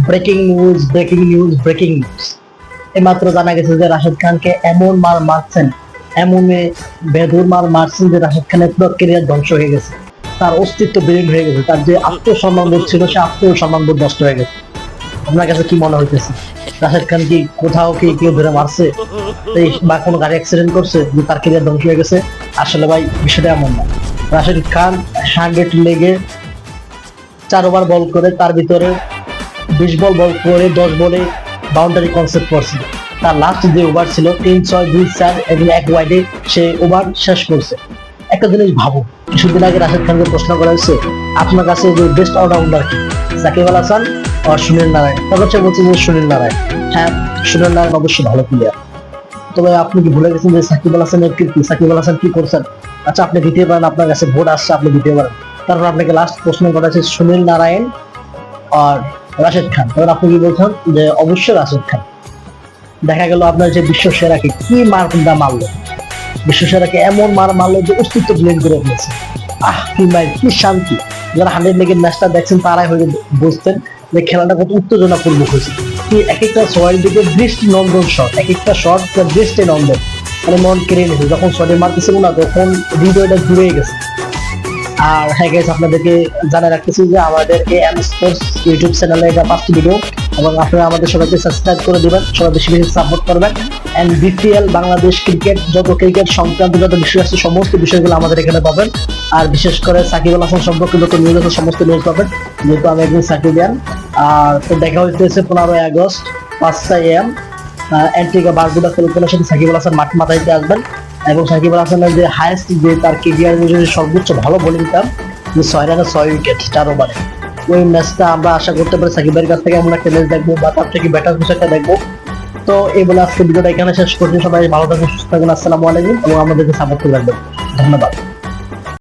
Breaking news. এইমাত্র জানা গেছে যে রাশেদ খানকে এমন মার মারছেন, এমন বেধুর মার মারছেন যে রাশেদ খানের পুরো ক্যারিয়ার ধ্বংস হয়ে গেছে, তার অস্তিত্ব বিলীন হয়ে গেছে, তার যে আত্মসম্মান বোধ ছিল সে আত্মসম্মান বোধ নষ্ট হয়ে গেছে। আপনার কাছে কি মনে হইতেছে? রাশেদ খান কি কোথাও কি কেউ ধরে মারছে বা কোনো গাড়ি অ্যাক্সিডেন্ট করছে যে তার ক্যারিয়ার ধ্বংস হয়ে গেছে? আসলে ভাই বিষয়টা এমন না। রাশেদ খান 100 লেগে 4 ওভার বল করে তার ভিতরে 20 বল করে 10 বলে বাউন্ডারি কনসেপ্ট করছে। তার লাস্ট যে ওভার ছিল 3-6-2-4 এবং 1 ওয়াইডে সে ওভার শেষ করছে। একটা জিনিস ভাবো, কিছুদিন আগে রাশেদ খানকে প্রশ্ন করা হয়েছে আপনার কাছে যে বেস্ট অলরাউন্ডার কি, সাকিব আল হাসান আর সুনীল নারায়ণ? তারপর সে বলছে যে সুনীল নারায়ণ। হ্যাঁ, সুনীল নারায়ণ অবশ্যই ভালো প্লেয়ার, তবে আপনি কি ভুলে গেছেন যে সাকিব আল হাসানের কীর্তি? সাকিব আল হাসান কি করছেন? আচ্ছা, আপনি দিতে পারেন, আপনার কাছে ভোট আসছে, আপনি দিতে পারেন। তারপর আপনাকে লাস্ট প্রশ্ন করা হচ্ছে সুনীল নারায়ণ আর রাশেদ খান, তখন আপনি কি বলছেন যে অবশ্যই রাশেদ খান। দেখা গেল আপনার যে বিশ্ব সেরাকে কি মারটা মারলো, বিশ্ব সেরাকে এমন মারলো যে অস্তিত্ব বিলীন করে ফেলেছে। কি ভাই, কি শান্তি! যারা 100 লেগের ম্যাচটা দেখছেন তারাই হয়তো বুঝতেন যে খেলাটা কত উত্তেজনাপূর্ণ হয়েছে। কি এক একটা ছয়ের দিকে দৃষ্টি নন্দন শট, এক একটা শট দৃষ্টি নন্দন, মানে মন কেড়ে নিয়েছে। যখন শটে মারতেছিল না তখন হৃদয়টা ঘুরে গেছে। আর হ্যাঁ গাইস, আপনাদেরকে জানা রাখতেছি যে আমাদের AM স্পোর্টস ইউটিউব চ্যানেলে এটা ফার্স্ট ভিডিও, এবং আপনারা আমাদের সবাইকে সাবস্ক্রাইব করে দিবেন, সবাই বেশি বেশি সাপোর্ট করবেন। এন্ড BPL বাংলাদেশ ক্রিকেট, যত ক্রিকেট সংক্রান্ত যত বিষয় আছে সমস্ত বিষয়গুলো আমাদের এখানে পাবেন। আর বিশেষ করে সাকিব আল হাসান সম্পর্কে যত নিউজ আছে সমস্ত নিউজ পাবেন, যেহেতু আমি একজন সাকিবিয়ান। আর তো দেখা হইতেছে 15 আগস্ট 5টা AM অ্যান্টিগা বারবুডা ফিলিপাইনের সাথে সাকিব আল হাসান মাঠাইতে আসবেন। এবং সাকিব আল হাসানের যে হাইয়েস্ট, যে তার কেরিয়ারের সর্বোচ্চ ভালো বোলিং টার্ম, যে 6 রানে 6 উইকেট 4 ওভারে, ওই ম্যাচটা আমরা আশা করতে পারি সাকিবের কাছ থেকে এমন একটা ম্যাচ দেখবো বা তার থেকে বেটার কিছু একটা দেখবো। তো এই বলে আজকে ভিডিওটা এখানে শেষ করছি। সবাই ভালো থাকুন, সুস্থ থাকুন, আসসালামু আলাইকুম, এবং আমাদেরকে সাপোর্ট করে রাখবেন। ধন্যবাদ।